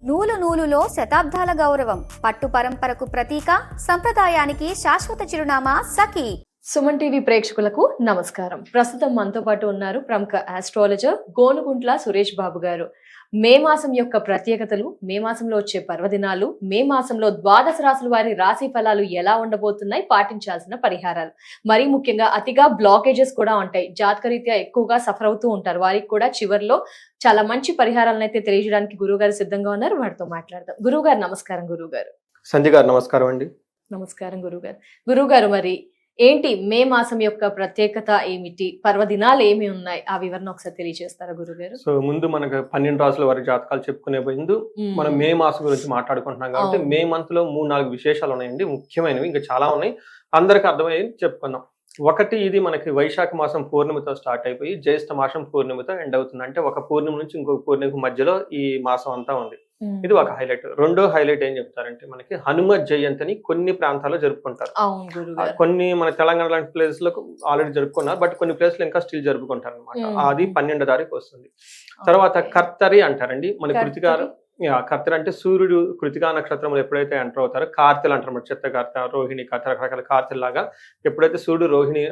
నూలు నూలులో శతాబ్దాల గౌరవం, పట్టు పరంపరకు ప్రతీక, సంప్రదాయానికి శాశ్వత చిరునామా సఖీ. సుమన్ టీవీ ప్రేక్షకులకు నమస్కారం. ప్రస్తుతం మనతో పాటు ఉన్నారు ప్రముఖ ఆస్ట్రాలజర్ గోనుగుంట్ల సురేష్ బాబు గారు. మే మాసం యొక్క ప్రత్యేకతలు, మే మాసంలో వచ్చే పర్వదినాలు, మే మాసంలో ద్వాదశ రాశుల వారి రాశి ఫలాలు ఎలా ఉండబోతున్నాయి, పాటించాల్సిన పరిహారాలు, మరీ ముఖ్యంగా అతిగా బ్లాకేజెస్ కూడా ఉంటాయి, జాతకరీత్యా ఎక్కువగా సఫర్ అవుతూ ఉంటారు, వారికి కూడా చివరిలో చాలా మంచి పరిహారాలను అయితే తెలియజేయడానికి గురువు గారు సిద్ధంగా ఉన్నారు. వారితో మాట్లాడదాం. గురువు గారు నమస్కారం. గురువు గారు సంధ్య గారు నమస్కారం అండి. నమస్కారం గురువు గారు. గురువు గారు, మరి ఏంటి మే మాసం యొక్క ప్రత్యేకత ఏమిటి, పర్వదినాలు ఏమి ఉన్నాయి, ఆ వివరణ ఒకసారి తెలియజేస్తారా గురుగారు? సో ముందు మనకు 12 రాసుల వారి జాతకాలు చెప్పుకునే ముందు మనం మే మాసం గురించి మాట్లాడుకుంటున్నాం కాబట్టి మే మంత్ లో 3-4 విశేషాలు ఉన్నాయండి, ముఖ్యమైనవి. ఇంకా చాలా ఉన్నాయి, అందరికి అర్థమయ్యేది చెప్పుకుందాం. ఒకటి, ఇది మనకి వైశాఖ మాసం పూర్ణిమతో స్టార్ట్ అయిపోయి జ్యేష్ఠ మాసం పూర్ణిమతో ఎండ్ అవుతుంది. అంటే ఒక పూర్ణిమ నుంచి ఇంకొక పూర్ణిమ మధ్యలో ఈ మాసం అంతా ఉంది. ఇది ఒక హైలైట్. రెండో హైలైట్ ఏం చెప్తారంటే, మనకి హనుమత్ జయంతిని కొన్ని ప్రాంతాల్లో జరుపుకుంటారు. కొన్ని మన తెలంగాణ లాంటి ప్లేస్ లో ఆల్రెడీ జరుపుకున్నారు, బట్ కొన్ని ప్లేస్ లో ఇంకా స్టిల్ జరుపుకుంటారు అనమాట. అది 12వ తారీఖు వస్తుంది. తర్వాత కర్తరి అంటారండి. మన కర్తరి అంటే సూర్యుడు కృతికా నక్షత్రంలో ఎప్పుడైతే ఎంటర్ అవుతారో, కార్తెలు అంటారు, చిత్తకర్త, రోహిణి, కర్త, రకరకాల కార్తెలు లాగా ఎప్పుడైతే సూర్యుడు రోహిణి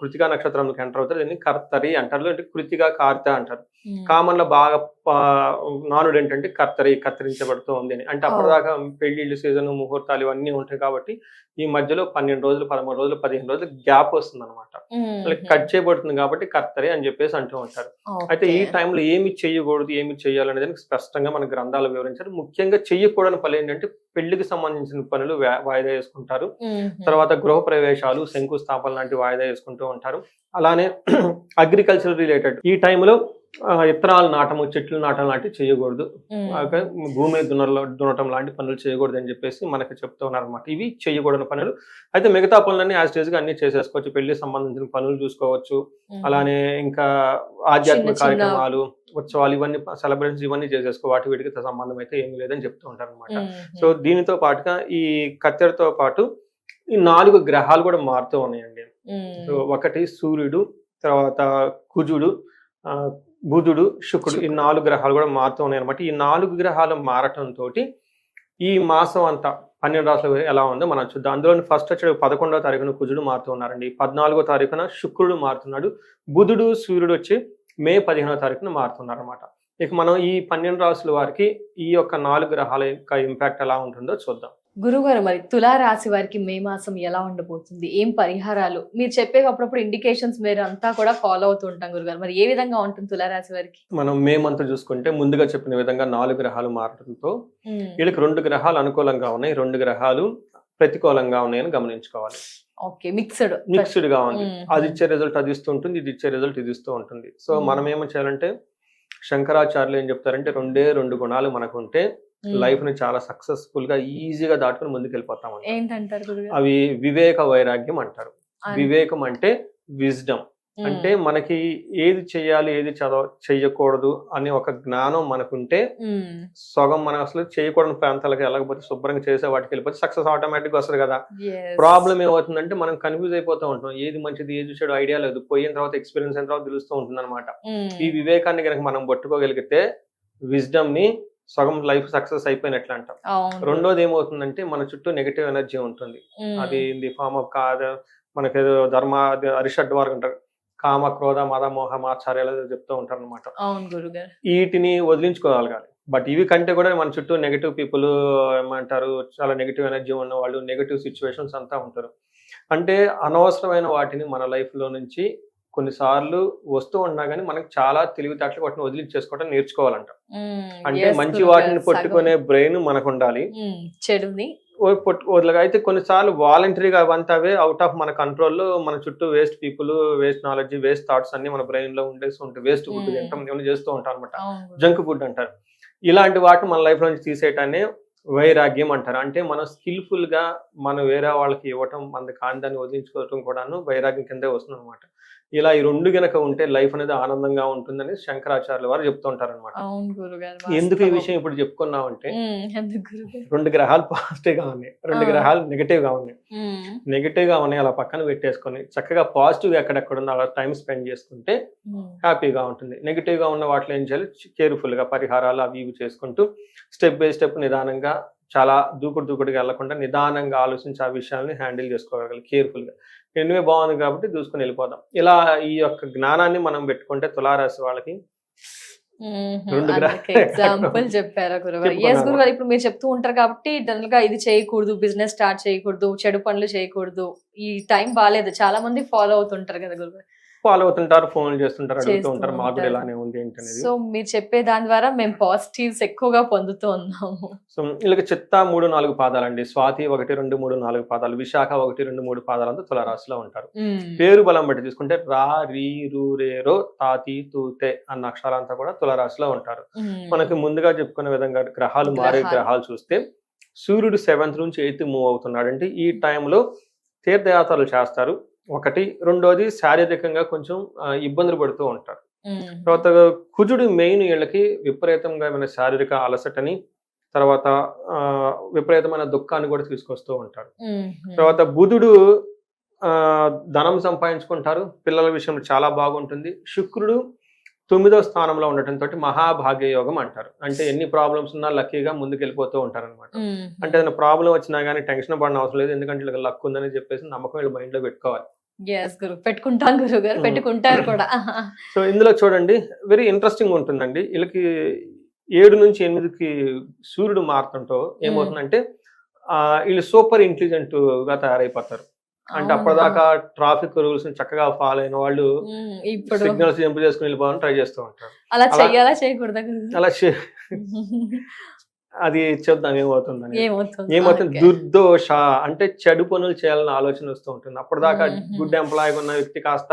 కృతికా నక్షత్రంలోకి ఎంటర్ అవుతారో దీన్ని కర్తరి అంటారు, అంటే కృతికా కార్తె అంటారు. కామన్ లో బాగా నానుడు ఏంటంటే కర్తరి, కత్తిరించబడుతూ ఉంది అని. అంటే అప్పటిదాకా పెళ్లిళ్ళు సీజన్, ముహూర్తాలు ఇవన్నీ ఉంటాయి కాబట్టి ఈ మధ్యలో 12 రోజులు, 13 రోజులు, 15 రోజులు గ్యాప్ వస్తుంది అనమాట. కట్ చేయబడుతుంది కాబట్టి కర్తరి అని చెప్పేసి అంటూ ఉంటారు. అయితే ఈ టైంలో ఏమి చేయకూడదు, ఏమి చేయాలనేది స్పష్టంగా మన గ్రంథాలు వివరించారు. ముఖ్యంగా చెయ్యకూడని పనులు ఏంటంటే, పెళ్లికి సంబంధించిన పనులు వాయిదా వేసుకుంటారు. తర్వాత గృహ ప్రవేశాలు, శంకుస్థాపన లాంటి వాయిదా వేసుకుంటూ ఉంటారు. అలానే అగ్రికల్చర్ రిలేటెడ్ ఈ టైంలో విత్తనాలు నాటము, చెట్లు నాటం లాంటివి చేయకూడదు, భూమి దున్నటం లాంటి పనులు చేయకూడదు అని చెప్పేసి మనకి చెప్తూ ఉన్నారు అనమాట. ఇవి చేయకూడని పనులు. అయితే మిగతా పనులన్నీ యాజ్ స్టేజ్ గా అన్ని చేసేసుకోవచ్చు. పెళ్లికి సంబంధించిన పనులు చూసుకోవచ్చు. అలానే ఇంకా ఆధ్యాత్మిక కార్యక్రమాలు, ఉత్సవాలు, ఇవన్నీ సెలబ్రేషన్స్ ఇవన్నీ చేసేసుకో, వాటి వీటికి సంబంధం అయితే ఏమీ లేదని చెప్తూ ఉంటారు అనమాట. సో దీనితో పాటుగా ఈ కత్తెరతో పాటు ఈ 4 గ్రహాలు కూడా మారుతూ ఉన్నాయండి. సో ఒకటి సూర్యుడు, తర్వాత కుజుడు, బుధుడు, శుక్రుడు, ఈ 4 గ్రహాలు కూడా మారుతూ ఉన్నాయి అనమాట. ఈ 4 గ్రహాలు మారటంతో ఈ మాసం అంతా 12 రాశులు ఎలా ఉందో మనం చూద్దాం. అందులో ఫస్ట్ వచ్చే 11వ తారీఖున కుజుడు మారుతూ ఉన్నారండి. 14వ తారీఖున శుక్రుడు మారుతున్నాడు. బుధుడు, సూర్యుడు వచ్చి మే 15వ తారీఖున మారుతున్నారు అనమాట. ఇక మనం ఈ 12 రాశుల వారికి ఈ యొక్క 4 గ్రహాల యొక్క ఇంపాక్ట్ ఎలా ఉంటుందో చూద్దాం. గురుగారు, మరి తులారాశి వారికి మే మాసం ఎలా ఉండబోతుంది, ఏం పరిహారాలు మీరు చెప్పేటప్పుడు ఇండికేషన్స్ మీరు అంతా కూడా ఫాలో అవుతూ ఉంటాం గురుగారు, మరి ఏ విధంగా ఉంటుంది తులారాశి వారికి? మనం మే మంత్ చూసుకుంటే ముందుగా చెప్పిన విధంగా 4 గ్రహాలు మారడంతో వీళ్ళకి 2 గ్రహాలు అనుకూలంగా ఉన్నాయి, 2 గ్రహాలు ప్రతికూలంగా ఉన్నాయని గమనించుకోవాలి. ఓకే, మిక్స్డ్ గా ఉంది. అది ఇచ్చే రిజల్ట్ అది ఇస్తూ ఉంటుంది, ఇది ఇచ్చే రిజల్ట్ ఇది ఇస్తూ ఉంటుంది. సో మనం ఏమో చేయాలంటే, శంకరాచార్యులు ఏం చెప్తారంటే, 2 గుణాలు మనకు ఉంటే లైఫ్ ని చాలా సక్సెస్ఫుల్ గా ఈజీగా దాటుకుని ముందుకు వెళ్ళిపోతాం. అవి వివేక వైరాగ్యం అంటారు. వివేకం అంటే విజ్డమ్, అంటే మనకి ఏది చెయ్యాలి, ఏది చెయ్యకూడదు అనే ఒక జ్ఞానం మనకుంటే సగం మనం అసలు చేయకూడని ప్రాంతాలకు వెళ్ళకపోతే శుభ్రంగా చేసే వాటికి వెళ్ళిపోతే సక్సెస్ ఆటోమేటిక్ వస్తుంది కదా. ప్రాబ్లం ఏమవుతుందంటే, మనం కన్ఫ్యూజ్ అయిపోతూ ఉంటాం, ఏది మంచిది ఏది చెడు ఐడియా లేదు, పోయిన తర్వాత ఎక్స్పీరియన్స్ అయిన తర్వాత తెలుస్తూ ఉంటుంది అనమాట. ఈ వివేకాన్ని కనుక మనం పట్టుకోగలిగితే విజ్డమ్ ని సగం లైఫ్ సక్సెస్ అయిపోయినట్లు అంటాం. రెండోది ఏమవుతుందంటే, మన చుట్టూ నెగటివ్ ఎనర్జీ ఉంటుంది. అది ఇన్ ది ఫార్మ్ ఆఫ్ మనకి ధర్మ అరిషడ్ అంటారు, కామ, క్రోధ, మద, మోహ, మాత్సర్యాలు చెప్తూ ఉంటారు అనమాట. వీటిని వదిలించుకోగలగాలి. బట్ ఇవి కంటే కూడా మన చుట్టూ నెగటివ్ పీపుల్ ఏమంటారు, చాలా నెగటివ్ ఎనర్జీ ఉన్న వాళ్ళు, నెగటివ్ సిచ్యువేషన్స్ అంతా ఉంటారు. అంటే అనవసరమైన వాటిని మన లైఫ్ లో నుంచి కొన్నిసార్లు వస్తూ ఉన్నా కానీ మనకి చాలా తెలివితేటలు వాటిని వదిలించేసుకోవడం నేర్చుకోవాలంట. అంటే మంచి వాటిని పట్టుకునే బ్రెయిన్ మనకు ఉండాలి, చెడుని వదలగా. అయితే కొన్నిసార్లు వాలంటరీగా అవంతావే అవుట్ ఆఫ్ మన కంట్రోల్లో మన చుట్టూ waste people, waste knowledge, waste thoughts అన్ని మన బ్రెయిన్ లో ఉండేసి ఉంటాయి. వేస్ట్ ఫుడ్ తింటాం, ఏమైనా చేస్తూ ఉంటాం అనమాట, జంక్ ఫుడ్ అంటారు. ఇలాంటి వాటిని మన లైఫ్ నుంచి తీసేయటాన్ని వైరాగ్యం అంటారు. అంటే మనం స్కిల్ఫుల్ గా మనం వేరే వాళ్ళకి ఇవ్వటం, మన కాందాన్ని వదిలించుకోవటం కూడాను వైరాగ్యం కిందే వస్తుంది అనమాట. ఇలా ఈ రెండు గనక ఉంటే లైఫ్ అనేది ఆనందంగా ఉంటుందని శంకరాచార్యుల వారు చెప్తూ ఉంటారన్నమాట. అవును గురుగారు, ఎందుకు ఈ వాస్తవం. విషయం ఇప్పుడు చెప్పుకున్నామంటే ఎందుకు గురుగారు? 2 గ్రహాలు పాజిటివ్ గా ఉన్నాయి, 2 గ్రహాలు నెగిటివ్ గా ఉన్నాయి. ఉమ్, నెగిటివ్ గా ఉన్నాయి అలా పక్కన పెట్టేసుకొని చక్కగా పాజిటివ్ ఎక్కడెక్కడ ఉందో అలా టైం స్పెండ్ చేసుకుంటే ఉమ్, హ్యాపీగా ఉంటుంది. నెగిటివ్ గా ఉన్న వాటిలో ఏం చేయాలి, కేర్ఫుల్ గా పరిహారాలు అవి ఇవి చేసుకుంటూ స్టెప్ బై స్టెప్ నిదానంగా, చాలా దూకుడుగా వెళ్లకుండా నిదానంగా ఆలోచించి ఆ విషయాల్ని హ్యాండిల్ చేసుకోగలగాలి కేర్ఫుల్ గా. ఎనివే బాగుంది కాబట్టి దూసుకొని వెళ్ళిపోదాం. ఇలా ఈ యొక్క జ్ఞానాన్ని మనం పెట్టుకుంటే తులారాశి వాళ్ళకి ఉమ్, 2 గ్రహాలు అందుకే ఎగ్జాంపుల్ చెప్పారా గురుగారు? ఎస్ గురుగారు, ఇప్పుడు మీరు చెప్తూ ఉంటారు కాబట్టి జనరల్ గా ఇది చేయకూడదు, బిజినెస్ స్టార్ట్ చేయకూడదు, చెడు పనులు చేయకూడదు, ఈ టైం బాగాలేదు, చాలా మంది ఫాలో అవుతుంటారు కదా గురుగారు. ఫాలో అవుతుంటారు, ఫోన్లు చేస్తుంటారు, అడుగుతూ చేస్తూ ఉంటారు మాకు కూడా ఉంటారు. ఇలానే ఉంది ఏంటి అనేది. సో మీరు చెప్పే దాని ద్వారా మేము పాజిటివ్స్ ఎక్కువగా పొందుతూ ఉన్నాము. సో వీళ్ళకి చిత్త 3-4 పాదాలండి, స్వాతి 1-2-3-4 పాదాలు, విశాఖ 1-2-3 పాదాలంతా తులారాశిలో ఉంటారు. పేరు బలం బట్టి తీసుకుంటే రా, రీ, రూ, రే, రో, తాతి, తూతే అన్న అక్షరాలంతా కూడా తులారాశిలో ఉంటారు. మనకి ముందుగా చెప్పుకునే విధంగా గ్రహాలు మారే గ్రహాలు చూస్తే సూర్యుడు 7th నుంచి 8th మూవ్ అవుతున్నాడు. అంటే ఈ టైంలో తీర్థయాత్రలు చేస్తారు ఒకటి. రెండోది శారీరకంగా కొంచెం ఇబ్బందులు పడుతూ ఉంటారు. తర్వాత కుజుడు మెయిన్ వీళ్ళకి విపరీతంగా ఏమైనా శారీరక అలసటని, తర్వాత విపరీతమైన దుఃఖాన్ని కూడా తీసుకొస్తూ ఉంటారు. తర్వాత బుధుడు ధనం సంపాదించుకుంటారు, పిల్లల విషయంలో చాలా బాగుంటుంది. శుక్రుడు 9వ స్థానంలో ఉండటంతో మహాభాగ్య యోగం అంటారు. అంటే ఎన్ని ప్రాబ్లమ్స్ ఉన్నా లక్కీగా ముందుకు వెళ్ళిపోతూ ఉంటారు అనమాట. అంటే ఏదైనా ప్రాబ్లం వచ్చినా కానీ టెన్షన్ పడిన అవసరం లేదు, ఎందుకంటే వీళ్ళకి లక్ ఉందని చెప్పేసి నమ్మకం వీళ్ళు మైండ్ లో పెట్టుకోవాలి. పెట్టుకుంటాం గురుగారు, పెట్టుకుంటారు కూడా. సో ఇందులో చూడండి వెరీ ఇంట్రెస్టింగ్ ఉంటుందండి. వీళ్ళకి 7 నుంచి 8కి సూర్యుడు మారుతుంటో ఏమవుతుందంటే వీళ్ళు సూపర్ ఇంటెలిజెంట్ గా తయారైపోతారు. అంటే అప్పటిదాకా ట్రాఫిక్ రూల్స్ చక్కగా ఫాలో అయిన వాళ్ళు ఇప్పుడు సిగ్నల్స్ జంప్ చేసుకుని వెళ్ళిపోవాలని ట్రై చేస్తూ ఉంటారు. అలా చెయ్యాలా చేయకూడదా గురుగారు? అలా అది చూద్దాం ఏమవుతుందని. ఏమవుతుంది? ఏమవుతుంది, దుర్దోష అంటే చెడు పనులు చేయాలని ఆలోచన వస్తూ ఉంటుంది. అప్పటిదాకా గుడ్ ఎంప్లాయీగా ఉన్న వ్యక్తి కాస్త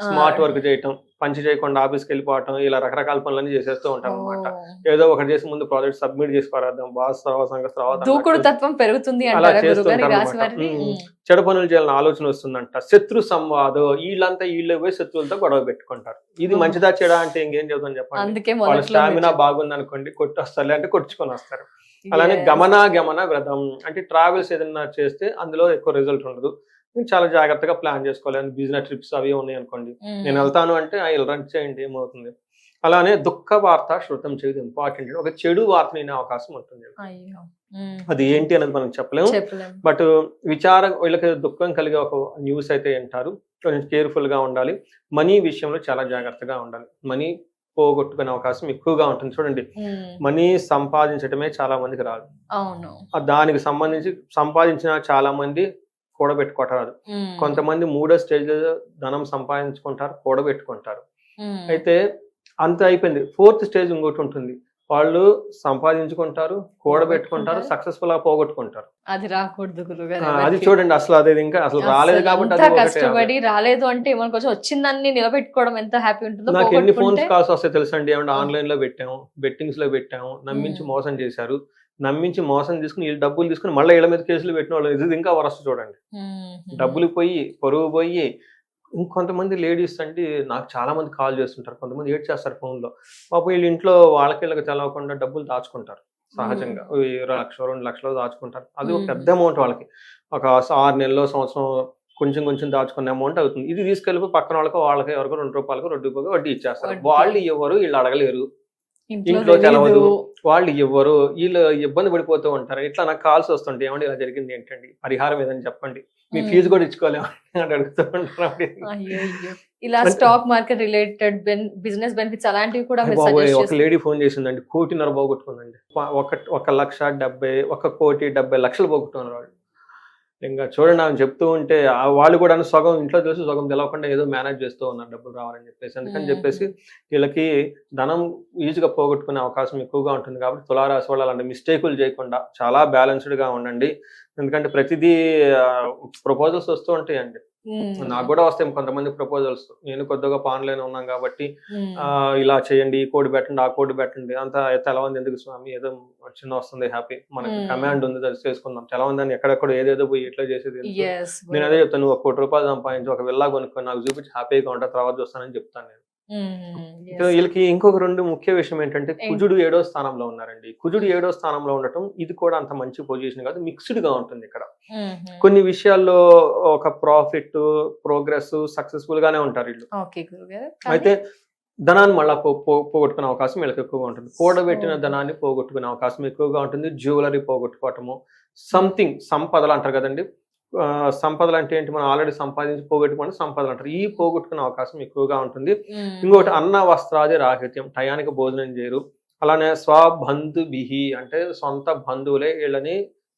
స్మార్ట్ వర్క్ చేయటం, పని చేయకుండా ఆఫీస్కి వెళ్ళిపోవటం, ఇలా రకరకాల పనులన్నీ చేసేస్తూ ఉంటారు అనమాట. ఏదో ఒకటి చేసి ముందు ప్రాజెక్ట్ సబ్మిట్ చేసి పారేద్దాం, బాస్ తర్వాత దూకుడు తత్వం పెరుగుతుంది అలా అంటారా చేస్తూ గురుగారు ఈ ఉంటారు రాశి అనమాట. వారిని? చెడు పనులు చేయాలని ఆలోచన వస్తుందంట. శత్రు సంవాదం, వీళ్ళంతా వీళ్ళే పోయి శత్రువులతో గొడవ పెట్టుకుంటారు. ఇది మంచిదా చెడా అంటే ఇంకేం చెబుతాం చెప్పండి. అందుకే వాళ్ళ మొదట్లో స్టామినా బాగుంది అనుకోండి, కొట్టొస్తారు, అంటే కొట్టుకొని వస్తారు. అలానే గమన వ్రతం అంటే ట్రావెల్స్ ఏదైనా చేస్తే అందులో ఎక్కువ రిజల్ట్ ఉండదు, చాలా జాగ్రత్తగా ప్లాన్ చేసుకోవాలి. బిజినెస్ ట్రిప్స్ అవి ఉన్నాయి అనుకోండి, నేను వెళ్తాను అంటే రన్ చేయండి, ఏమవుతుంది. అలానే దుఃఖ వార్త శృతం చేయదు ఇంపార్టెంట్. ఒక చెడు వార్త వినే అవకాశం ఉంటుంది, అది ఏంటి అనేది మనం చెప్పలేము. బట్ వీళ్ళకి దుఃఖం కలిగే ఒక న్యూస్ అయితే వింటారు. కొంచెం కేర్ఫుల్ గా ఉండాలి. మనీ విషయంలో చాలా జాగ్రత్తగా ఉండాలి. మనీ పోగొట్టుకునే అవకాశం ఎక్కువగా ఉంటుంది. చూడండి, మనీ సంపాదించడమే చాలా మందికి రాదు. అవును, దానికి సంబంధించి సంపాదించిన చాలా మంది కూడబెట్టుకుంటారు. కొంతమంది 3వ స్టేజ్ ధనం సంపాదించుకుంటారు, కూడబెట్టుకుంటారు. అయితే అంత అయిపోయింది. 4th స్టేజ్ ఇంకోటి ఉంటుంది, వాళ్ళు సంపాదించుకుంటారు, కూడబెట్టుకుంటారు, సక్సెస్ఫుల్ గా పోగొట్టుకుంటారు. అది రాకూడదు గురుగారు. అది చూడండి, అసలు అది ఇంకా అసలు రాలేదు కాబట్టి అది కష్టపడి రాలేదు అంటే మనకు కొంచెం వచ్చిందాన్ని నిలబెట్టుకోవడం ఎంత హ్యాపీ ఉంటుందో. నాకు ఎన్ని ఫోన్స్ కాల్స్ వస్తాయి తెలుసండి. ఏమంటే ఆన్లైన్ లో పెట్టాము, బెట్టింగ్స్ లో పెట్టాము, నమ్మించి మోసం చేశారు, నమ్మించి మోసం తీసుకుని వీళ్ళు డబ్బులు తీసుకుని మళ్ళీ వీళ్ళ మీద కేసులు పెట్టిన వాళ్ళు. ఇది ఇంకా వరస్ట్ చూడండి. డబ్బులు పోయి, పొరుగు పోయి. ఇంకొంతమంది లేడీస్ అండి, నాకు చాలా మంది కాల్ చేస్తుంటారు, కొంతమంది ఏడ్ చేస్తారు ఫోన్ లో. పాపం వీళ్ళ ఇంట్లో వాళ్ళకి తెలవకుండా డబ్బులు దాచుకుంటారు. సహజంగా 1 లక్ష 2 లక్షలు దాచుకుంటారు. అది ఒక పెద్ద అమౌంట్ వాళ్ళకి. ఒక 6 నెలలో సంవత్సరం కొంచెం దాచుకునే అమౌంట్ అవుతుంది. ఇది తీసుకెళ్ళిపోయి పక్కన వాళ్ళకి ఎవరికో ₹2 వడ్డీ ఇచ్చేస్తారు. వాళ్ళు ఎవరు, వీళ్ళు అడగలేరు, ఇంట్లో తెలవదు, వాళ్ళు ఎవ్వరు, వీళ్ళు ఇబ్బంది పడిపోతూ ఉంటారు. ఇట్లా నాకు కాల్స్ వస్తుంటాయి, ఏమంటే ఇలా జరిగింది ఏంటండి, పరిహారం ఏదని చెప్పండి, మీ ఫీజు కూడా ఇచ్చుకోలేము అని అడుగుతూ ఉంటారు. ఇలా stock market related business benefits అలాంటివి కూడా ఒక లేడీ ఫోన్ చేసిందండి, 1.5 కోటి పోగొట్టుకుందండి. 1,70,000 1,70,00,000 పోగొట్టుకున్నారు వాళ్ళు. ఇంకా చూడండి, ఆమె చెప్తూ ఉంటే వాళ్ళు కూడా సగం ఇంట్లో తెలిసి సగం తెలవకుండా ఏదో మేనేజ్ చేస్తూ ఉన్నారు డబ్బులు రావాలని చెప్పేసి. అందుకని చెప్పేసి వీళ్ళకి ధనం ఈజీగా పోగొట్టుకునే అవకాశం ఎక్కువగా ఉంటుంది. కాబట్టి తులారాశి వాళ్ళు అలాంటి మిస్టేకులు చేయకుండా చాలా బ్యాలెన్స్డ్ గా ఉండండి. ఎందుకంటే ప్రతిదీ ప్రపోజల్స్ వస్తూ ఉంటాయండి. నాకు కూడా వస్తాయి కొంతమంది ప్రపోజల్స్. నేను కొద్దిగా ఆన్లైన్ ఉన్నాం కాబట్టి ఇలా చేయండి, ఈ కోడ్ పెట్టండి, ఆ కోడ్ పెట్టండి, అంత తెలవంది ఎందుకు స్వామి, ఏదో చిన్న వస్తుంది హ్యాపీ, మనకి కమాండ్ ఉంది అది చేసుకుందాం, తెలవందని ఎక్కడెక్కడ ఏదేదో పోయి ఎట్లా చేసేది. నేను అదే చెప్తాను, నువ్వు 1 కోటి రూపాయలు సంపాదించి ఒక విల్లా కొనుక్కొని నాకు చూపించి హ్యాపీగా ఉంటా, తర్వాత చూస్తానని చెప్తాను నేను. వీళ్ళకి ఇంకొక 2 ముఖ్య విషయం ఏంటంటే కుజుడు 7వ స్థానంలో ఉన్నారండి. కుజుడు 7వ స్థానంలో ఉండటం ఇది కూడా అంత మంచి పొజిషన్ కాదు, మిక్స్డ్ గా ఉంటుంది ఇక్కడ. కొన్ని విషయాల్లో ఒక ప్రాఫిట్, ప్రోగ్రెస్, సక్సెస్ఫుల్ గానే ఉంటారు వీళ్ళు. అయితే ధనాన్ని మళ్ళా పోగొట్టుకునే అవకాశం వీళ్ళకి ఎక్కువగా ఉంటుంది. కూడబెట్టిన ధనాన్ని పోగొట్టుకునే అవకాశం ఎక్కువగా ఉంటుంది. జ్యువెలరీ పోగొట్టుకోవటము, సంథింగ్ సంపదలు అంటారు కదండి. సంపదలు అంటే ఏంటి, మనం ఆల్రెడీ సంపాదించి పోగొట్టుకుని సంపదలు అంటారు. ఈ పోగొట్టుకునే అవకాశం ఎక్కువగా ఉంటుంది. ఇంకొకటి అన్న వస్త్రాది రాహిత్యం, టయానికి భోజనం చేయరు. అలానే స్వబంధుభిహి అంటే సొంత బంధువులే వీళ్ళని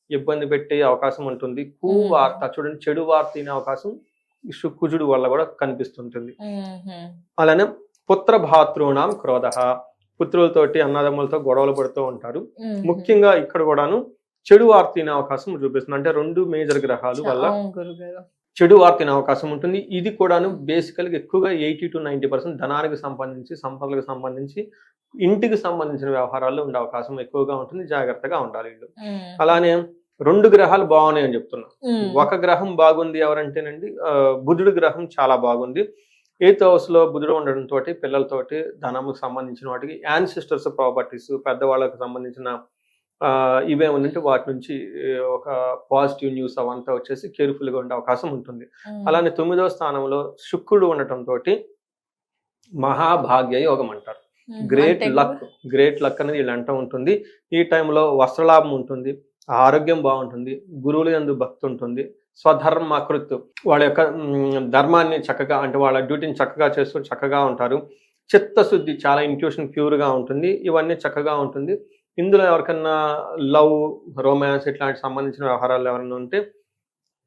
ఇబ్బంది పెట్టే అవకాశం ఉంటుంది. కువార్త చూడండి, చెడు వార్త తినే అవకాశం కుజుడు వల్ల కూడా కనిపిస్తుంటుంది. అలానే పుత్ర భాతృణాం క్రోధ, పుత్రులతోటి అన్నదమ్ములతో గొడవలు పడుతూ ఉంటారు. ముఖ్యంగా ఇక్కడ కూడాను చెడు వార్త తినే అవకాశం చూపిస్తుంది. అంటే 2 మేజర్ గ్రహాలు వల్ల చెడు వార్త తినే అవకాశం ఉంటుంది. ఇది కూడాను బేసికల్గా ఎక్కువగా 80 to 90% ధనానికి సంబంధించి, సంపదలకు సంబంధించి, ఇంటికి సంబంధించిన వ్యవహారాల్లో ఉండే అవకాశం ఎక్కువగా ఉంటుంది. జాగ్రత్తగా ఉండాలి వీళ్ళు. అలానే 2 గ్రహాలు బాగున్నాయి అని చెప్తున్నా. ఒక గ్రహం బాగుంది ఎవరంటేనండి బుధుడు గ్రహం చాలా బాగుంది. 8th house లో బుధుడు ఉండడంతో పిల్లలతోటి ధనముకు సంబంధించిన వాటికి యాన్సిస్టర్స్ ప్రాపర్టీస్, పెద్దవాళ్ళకి సంబంధించిన ఇవే ఉందంటే వాటి నుంచి ఒక పాజిటివ్ న్యూస్ అవంతా వచ్చేసి కేర్ఫుల్ గా ఉండే అవకాశం ఉంటుంది. అలానే 9వ స్థానంలో శుక్రుడు ఉండటంతో మహాభాగ్య యోగం అంటారు. గ్రేట్ లక్ అనేది వీళ్ళు అంటూ ఉంటుంది. ఈ టైంలో వస్త్రలాభం ఉంటుంది, ఆరోగ్యం బాగుంటుంది, గురువుల యందు భక్తి ఉంటుంది, స్వధర్మకృత్ వాళ్ళ యొక్క ధర్మాన్ని చక్కగా అంటే వాళ్ళ డ్యూటీని చక్కగా చేస్తూ చక్కగా ఉంటారు. చిత్తశుద్ధి, చాలా ఇంట్యూషన్ ప్యూర్ గా ఉంటుంది. ఇవన్నీ చక్కగా ఉంటుంది. ఇందులో ఎవరికన్నా లవ్, రొమాన్స్ ఇట్లాంటి సంబంధించిన వ్యవహారాలు ఎవరైనా ఉంటే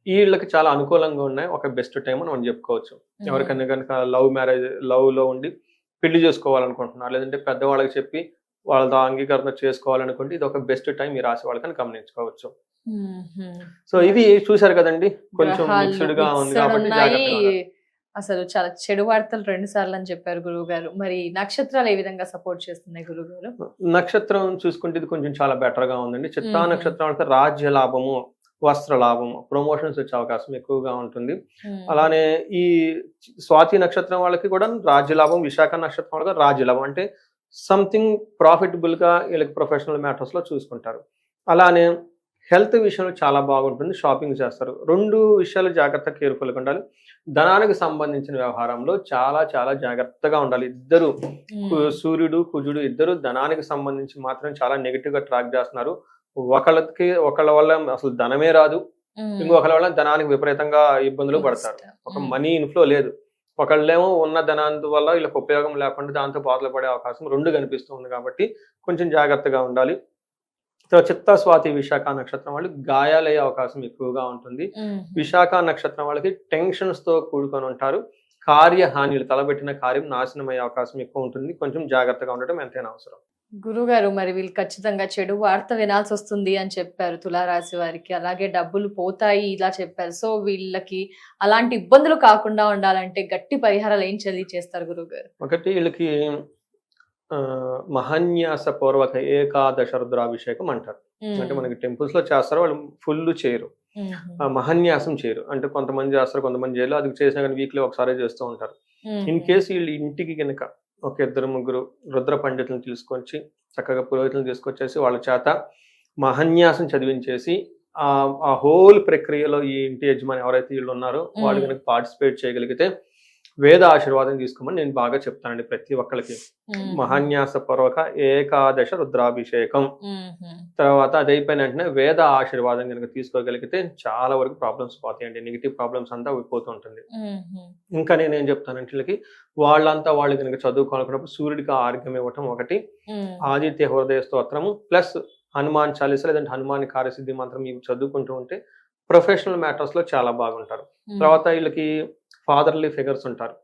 వీళ్ళకి చాలా అనుకూలంగా ఉన్నాయి. ఒక బెస్ట్ టైం అని మనం చెప్పుకోవచ్చు. ఎవరికైనా కనుక లవ్ లో ఉండి పెళ్లి చేసుకోవాలనుకుంటున్నారు, లేదంటే పెద్దవాళ్ళకి చెప్పి వాళ్ళతో అంగీకరణ చేసుకోవాలనుకుంటే ఇది ఒక బెస్ట్ టైం ఈ రాశి వాళ్ళకని గమనించుకోవచ్చు. సో ఇది చూసారు కదండి, కొంచెం మిక్స్డ్ గా ఉంది కాబట్టి అసలు చాలా చెడు వార్తలు 2 సార్లు అని చెప్పారు గురువు గారు. మరి నక్షత్రాలు ఏ విధంగా సపోర్ట్ చేస్తున్నాయి గురువు గారు? నక్షత్రం చూసుకుంటే ఇది కొంచెం చాలా బెటర్ గా ఉందండి. చిత్తా నక్షత్రం అంటే రాజ్య లాభము, వస్త్ర లాభము, ప్రమోషన్స్ వచ్చే అవకాశం ఎక్కువగా ఉంటుంది. అలానే ఈ స్వాతి నక్షత్రం వాళ్ళకి కూడా రాజ్య లాభం, విశాఖ నక్షత్రం వాళ్ళకి రాజ్య లాభం అంటే సంథింగ్ ప్రాఫిటబుల్ గా వీళ్ళకి ప్రొఫెషనల్ మ్యాటర్స్ లో చూసుకుంటారు. అలానే హెల్త్ విషయంలో చాలా బాగుంటుంది, షాపింగ్ చేస్తారు. 2 విషయాలు జాగ్రత్తగా కేర్ఫుల్గా ఉండాలి. ధనానికి సంబంధించిన వ్యవహారంలో చాలా చాలా జాగ్రత్తగా ఉండాలి. ఇద్దరు సూర్యుడు కుజుడు ఇద్దరు ధనానికి సంబంధించి మాత్రం చాలా నెగిటివ్ గా ట్రాక్ చేస్తున్నారు. ఒకళ్ళ వల్ల అసలు ధనమే రాదు, ఇంకొకళ్ళ వల్ల ధనానికి విపరీతంగా ఇబ్బందులు పడతారు. ఒక మనీ ఇన్ఫ్లో లేదు. ఒకళ్ళేమో ఉన్న ధనాంత వల్ల వీళ్ళకి ఉపయోగం లేకుండా దాంతో బాధలు పడే అవకాశం 2 కనిపిస్తుంది. కాబట్టి కొంచెం జాగ్రత్తగా ఉండాలి. చిత్త స్వాతి విశాఖ నక్షత్రం వాళ్ళు గాయాలయ్యే అవకాశం ఎక్కువగా ఉంటుంది. విశాఖ నక్షత్రం వాళ్ళకి టెన్షన్స్ తో కూడుకొని ఉంటారు. కార్యహానిలు, తలబెట్టిన కార్యం నాశనం అయ్యే అవకాశం ఎక్కువ ఉంటుంది. కొంచెం జాగ్రత్తగా ఉండటం ఎంతైనా అవసరం. గురుగారు, మరి వీళ్ళు ఖచ్చితంగా చెడు వార్త వినాల్సి వస్తుంది అని చెప్పారు తులారాశి వారికి. అలాగే డబ్బులు పోతాయి ఇలా చెప్పారు. సో వీళ్ళకి అలాంటి ఇబ్బందులు కాకుండా ఉండాలంటే గట్టి పరిహారాలు ఏం చేస్తారు గురుగారు? ఒకటి, వీళ్ళకి మహాన్యాస పూర్వక ఏకాదశ రుద్రాభిషేకం అంటారు. అంటే మనకి టెంపుల్స్ లో చేస్తారు, వాళ్ళు ఫుల్ చేయరు, మహాన్యాసం చేయరు. అంటే కొంతమంది చేస్తారు, కొంతమంది చేయరు. అది చేసినా కానీ వీక్లీ ఒకసారి చేస్తూ ఉంటారు. ఇన్ కేసు వీళ్ళు ఇంటికి కనుక ఒక 2-3 రుద్ర పండితులను తీసుకొచ్చి చక్కగా పురోహితులను తీసుకొచ్చేసి వాళ్ళ చేత మహాన్యాసం చదివించేసి ఆ హోల్ ప్రక్రియలో ఈ ఇంటి యజమాని ఎవరైతే వీళ్ళు ఉన్నారో వాళ్ళు కనుక పార్టిసిపేట్ చేయగలిగితే వేద ఆశీర్వాదం తీసుకోమని నేను బాగా చెప్తానండి ప్రతి ఒక్కరికి. మహాన్యాస పూర్వక ఏకాదశ రుద్రాభిషేకం తర్వాత అది అయిపోయిన వెంటనే వేద ఆశీర్వాదం కనుక తీసుకోగలిగితే చాలా వరకు ప్రాబ్లమ్స్ పోతాయండి. నెగిటివ్ ప్రాబ్లమ్స్ అంతా పోతూ ఉంటుంది. ఇంకా నేనేం చెప్తానంటే వీళ్ళకి వాళ్ళంతా వాళ్ళు కనుక చదువుకోవాలనుకున్నప్పుడు సూర్యుడికి ఆర్ఘ్యం ఇవ్వటం ఒకటి, ఆదిత్య హృదయ స్తోత్రము ప్లస్ హనుమాన్ చాలీసా లేదంటే హనుమాన్ కార్యసిద్ధి మంత్రం ఇవి చదువుకుంటూ ఉంటే ప్రొఫెషనల్ మ్యాటర్స్ లో చాలా బాగుంటారు. తర్వాత వీళ్ళకి ఫాదర్లీ ఫిగర్స్ ఉంటారు.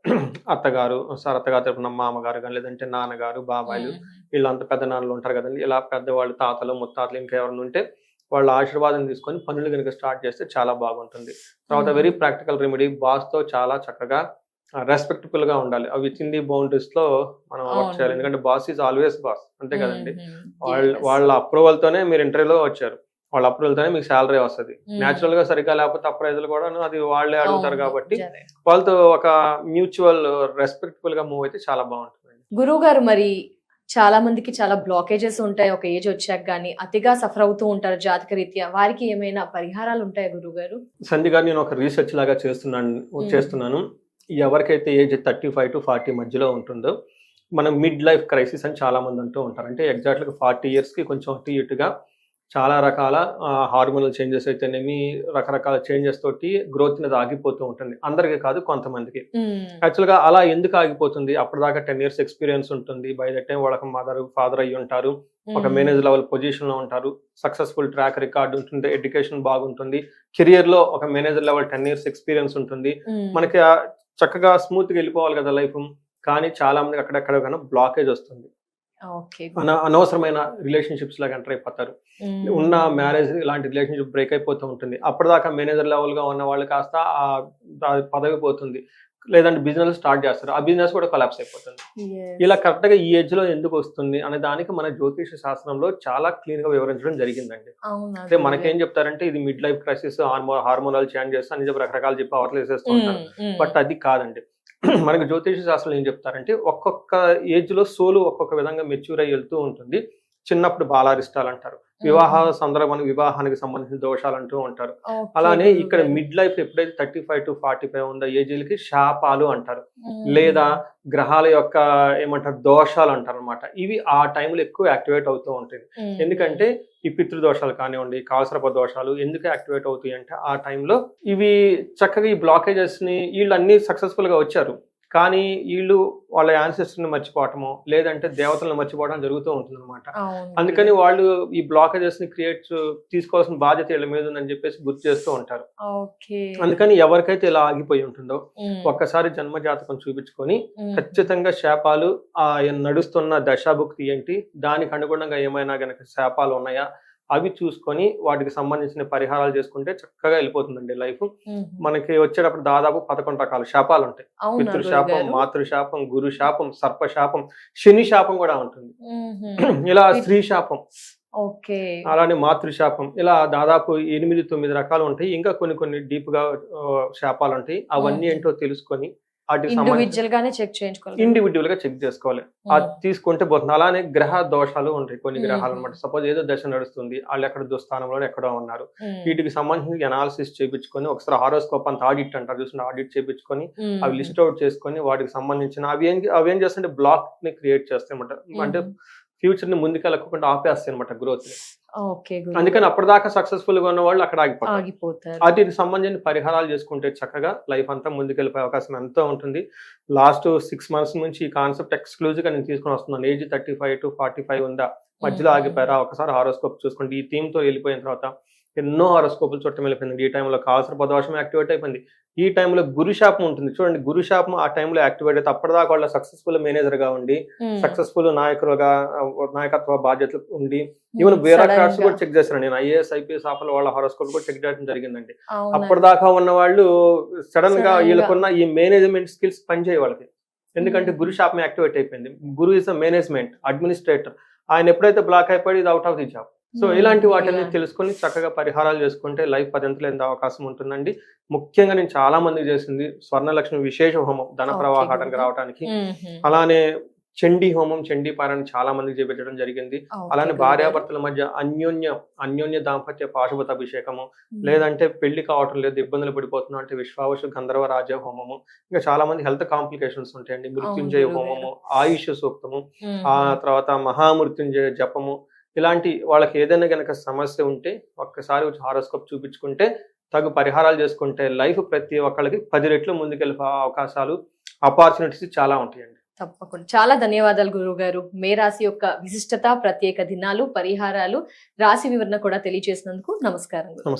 అత్తగారు తరపున మామగారు కానీ లేదంటే నాన్నగారు, బాబాయిలు, వీళ్ళంతా పెద్ద నాన్నలు ఉంటారు కదండి. ఇలా పెద్దవాళ్ళు, తాతలు, ముత్తాతలు ఇంకా ఎవరైనా ఉంటే వాళ్ళ ఆశీర్వాదం తీసుకొని పనులు కనుక స్టార్ట్ చేస్తే చాలా బాగుంటుంది. తర్వాత వెరీ ప్రాక్టికల్ రెమెడీ, బాస్ తో చాలా చక్కగా రెస్పెక్టబుల్ గా ఉండాలి. అవి విత్ ది బౌండరీస్ లో మనం వర్క్ చేయాలి. ఎందుకంటే బాస్ ఈజ్ ఆల్వేస్ బాస్, అంతే కదండి. వాళ్ళ అప్రూవల్ తోనే మీరు ఇంటర్వ్యూలో వచ్చారు, వాళ్ళ అప్రూవల్ తోనే మీకు శాలరీ వస్తుంది. నేచురల్ గా సరిగ్గా లేకపోతే అప్రైజల్ కూడా అది వాళ్ళే అడుగుతారు కాబట్టి వాళ్ళతో ఒక మ్యూచువల్ రెస్పెక్టబుల్ గా మూవ్ అయితే చాలా బాగుంటుంది. గురువు గారు, మరి చాలా మందికి చాలా బ్లాకేజెస్ ఉంటాయి ఒక ఏజ్ వచ్చాక, కానీ అతిగా సఫర్ అవుతూ ఉంటారు జాతక రీత్యా. వారికి ఏమైనా పరిహారాలు ఉంటాయా గురువు గారు? సంధ్య గారు, నేను ఒక రీసెర్చ్ లాగా చేస్తున్నాను. ఎవరికైతే ఏజ్ 35 to 40 మధ్యలో ఉంటుందో, మనం మిడ్ లైఫ్ క్రైసిస్ అని చాలా మంది అంటూ ఉంటారు. అంటే ఎగ్జాక్ట్గా 40 years కి కొంచెం అటు ఇటుగా చాలా రకాల హార్మోనల్ చేంజెస్ అయితేనేమి, రకరకాల చేంజెస్ తోటి గ్రోత్ అనేది ఆగిపోతూ ఉంటుంది. అందరికీ కాదు, కొంతమందికి. యాక్చువల్గా అలా ఎందుకు ఆగిపోతుంది? అప్పటిదాకా 10 years ఎక్స్పీరియన్స్ ఉంటుంది. బై ద టైం వాళ్ళకి ఫాదర్ అయ్యి ఉంటారు, ఒక మేనేజర్ లెవెల్ పొజిషన్ లో ఉంటారు, సక్సెస్ఫుల్ ట్రాక్ రికార్డ్ ఉంటుంది, ఎడ్యుకేషన్ బాగుంటుంది, కెరియర్ లో ఒక మేనేజర్ లెవెల్ 10 years ఎక్స్పీరియన్స్ ఉంటుంది, మనకి చక్కగా స్మూత్ గా వెళ్ళిపోవాలి కదా లైఫ్. కానీ చాలా మందికి అక్కడెక్కడ బ్లాకేజ్ వస్తుంది. అనవసరమైన రిలేషన్షిప్స్ లాగా ఎంటర్ అయిపోతారు. ఉన్న మ్యారేజ్ ఇలాంటి రిలేషన్షిప్ బ్రేక్ అయిపోతూ ఉంటుంది. అప్పటిదాకా మేనేజర్ లెవెల్ గా ఉన్న వాళ్ళు కాస్త ఆ పదవి పోతుంది, లేదంటే బిజినెస్ స్టార్ట్ చేస్తారు, ఆ బిజినెస్ కూడా కొలాప్స్ అయిపోతుంది. ఇలా కరెక్ట్ గా ఈ ఏజ్ లో ఎందుకు వస్తుంది అనే దానికి మన జ్యోతిష శాస్త్రంలో చాలా క్లీన్ గా వివరించడం జరిగిందండి. అంటే మనకేం చెప్తారంటే ఇది mid life crisis, hormonal changes అని చెప్పి రకరకాలు చెప్పి అవర్లు వేసేస్తూ ఉంటారు. బట్ అది కాదండి. మనకి జ్యోతిష శాస్త్రంలో ఏం చెప్తారంటే ఒక్కొక్క ఏజ్ లో సోలు ఒక్కొక్క విధంగా మెచ్యూర్ అయ్యి వెళ్తూ ఉంటుంది. చిన్నప్పుడు బాలారిష్టాలు అంటారు, వివాహ సందర్భానికి వివాహానికి సంబంధించిన దోషాలు అంటూ ఉంటారు. అలానే ఇక్కడ మిడ్ లైఫ్ ఎప్పుడైతే 35 to 45 ఉందో ఏజీలకి శాపాలు అంటారు, లేదా గ్రహాల యొక్క ఏమంటారు దోషాలు అంటారు అనమాట. ఇవి ఆ టైంలో ఎక్కువ యాక్టివేట్ అవుతూ ఉంటుంది. ఎందుకంటే ఈ పితృదోషాలు కానివ్వండి, కాలసర్ప దోషాలు ఎందుకు యాక్టివేట్ అవుతాయి అంటే ఆ టైంలో ఇవి చక్కగా ఈ బ్లాకేజెస్ ని వీళ్ళు అన్ని సక్సెస్ఫుల్ గా వచ్చారు, కానీ వీళ్ళు వాళ్ళ యాన్సెస్టర్ని మర్చిపోవటము, లేదంటే దేవతలను మర్చిపోవడం జరుగుతూ ఉంటుంది అనమాట. అందుకని వాళ్ళు ఈ బ్లాకేజెస్ ని తీసుకోవాల్సిన బాధ్యత వీళ్ళ మీద ఉందని చెప్పేసి గుర్తు చేస్తూ ఉంటారు. అందుకని ఎవరికైతే ఇలా ఆగిపోయి ఉంటుందో ఒక్కసారి జన్మ జాతకం చూపించుకొని ఖచ్చితంగా శాపాలు నడుస్తున్న దశాభుక్తి ఏంటి, దానికి అనుగుణంగా ఏమైనా గనక శాపాలు ఉన్నాయా అవి చూసుకొని వాటికి సంబంధించిన పరిహారాలు చేసుకుంటే చక్కగా వెళ్ళిపోతుందండి లైఫ్. మనకి వచ్చేటప్పుడు దాదాపు 11 రకాల శాపాలు ఉంటాయి. పితృశాపం, మాతృశాపం, గురు శాపం, సర్ప శాపం, శని శాపం కూడా ఉంటుంది. ఇలా స్త్రీ శాపం, అలానే మాతృశాపం, ఇలా దాదాపు 8-9 రకాలు ఉంటాయి. ఇంకా కొన్ని డీప్ గా శాపాలు ఉంటాయి. అవన్నీ ఏంటో తెలుసుకొని ఇండివిజువల్ గా చెక్ చేసుకోవాలి. అది తీసుకుంటే పోతుంది. అలానే గ్రహ దోషాలు ఉంటాయి, కొన్ని గ్రహాలు అనమాట. సపోజ్ ఏదో దశ నడుస్తుంది, వాళ్ళు ఎక్కడ దుస్థానంలో ఎక్కడో ఉన్నారు, వీటికి సంబంధించి అనాలిసిస్ చేయించుకొని ఒకసారి హారోస్కోప్ అంత ఆడిట్ అంటారు చూసిన, ఆడిట్ చేయించుకొని అవి లిస్ట్ అవుట్ చేసుకొని వాటికి సంబంధించిన అవి ఏం చేస్తుంటే బ్లాక్ ని క్రియేట్ చేస్తాయి అనమాట. అంటే ఫ్యూచర్ ని ముందుకెళ్ళకుండా ఆపేస్తాయి అనమాట గ్రోత్. అందుకని అప్పటిదాకా సక్సెస్ఫుల్ గా ఉన్న వాళ్ళు అక్కడ ఆగిపోతారు. వాటికి సంబంధించిన పరిహారాలు చేసుకుంటే చక్కగా లైఫ్ అంతా ముందుకెళ్ళిపోయే అవకాశం ఎంతో ఉంటుంది. లాస్ట్ 6 months నుంచి ఈ కాన్సెప్ట్ ఎక్స్క్లూజివ్ గా నేను తీసుకొని వస్తున్నాను. ఏజ్ 35 to 45 ఉందా, మధ్యలో ఆగిపోయారా, ఒకసారి హారోస్కోప్ చూసుకోండి. ఈ థీమ్ తో వెళ్ళిపోయిన తర్వాత ఎన్నో హారోస్కోపులు చుట్టం వెళ్ళిపోయింది. ఈ టైంలో కాల్సర్ప దోషం యాక్టివేట్ అయిపోయింది. ఈ టైంలో గురుశాపం ఉంటుంది చూడండి. గురుశాపం ఆ టైంలో యాక్టివేట్ అయితే అప్పటిదాకా వాళ్ళ సక్సెస్ఫుల్ మేనేజర్ గా ఉండి, సక్సెస్ఫుల్ నాయకులుగా నాయకత్వ బాధ్యతలు ఉండి, ఈవెన్ బ్యూరోక్రాట్స్ కూడా చెక్ చేశారు. నేను IAS IPS ఆఫర్లు వాళ్ళ హారోస్కోప్ కూడా చెక్ చేయడం జరిగిందండి. అప్పటిదాకా ఉన్న వాళ్ళు సడన్ గా వీళ్ళకున్న ఈ మేనేజ్మెంట్ స్కిల్స్ పనిచేయ వాళ్ళకి, ఎందుకంటే గురుశాపం యాక్టివేట్ అయిపోయింది. గురు ఇస్ మేనేజ్మెంట్ అడ్మినిస్ట్రేటర్, ఆయన ఎప్పుడైతే బ్లాక్ అయిపోయి ఇది out of the job. So ఇలాంటి వాటిని తెలుసుకొని చక్కగా పరిహారాలు చేసుకుంటే లైఫ్ 10 ఎంత అవకాశం ఉంటుందండి. ముఖ్యంగా నేను చాలా మందికి చేసింది స్వర్ణలక్ష్మి విశేష హోమం, ధన ప్రవాహానికి రావడానికి. అలానే చండీ హోమం, చండీ పారాయణ చాలా మందికి చేపించడం జరిగింది. అలానే భార్యాభర్తల మధ్య అన్యోన్య దాంపత్య పాశుపత అభిషేకము, లేదంటే పెళ్లి కావటం లేదు, ఇబ్బందులు పడిపోతున్నాం అంటే విశ్వావసు గంధర్వ రాజ హోమము. ఇంకా చాలా మంది హెల్త్ కాంప్లికేషన్స్ ఉంటాయండి, మృత్యుంజయ హోమము, ఆయుష్ సూక్తము, ఆ తర్వాత మహామృత్యుంజయ జపము. ఇలాంటి వాళ్ళకి ఏదైనా కనుక సమస్య ఉంటే ఒక్కసారి వచ్చి హారోస్కోప్ చూపించుకుంటే, తగు పరిహారాలు చేసుకుంటే లైఫ్ ప్రతి ఒక్కళ్ళకి 10 రెట్లు ముందుకెళ్ళే అవకాశాలు, ఆపర్చునిటీస్ చాలా ఉంటాయండి. తప్పకుండా. చాలా ధన్యవాదాలు గురువు గారు. మే రాశి యొక్క విశిష్టత, ప్రత్యేక దినాలు, పరిహారాలు, రాశి వివరణ కూడా తెలియజేసినందుకు నమస్కారం.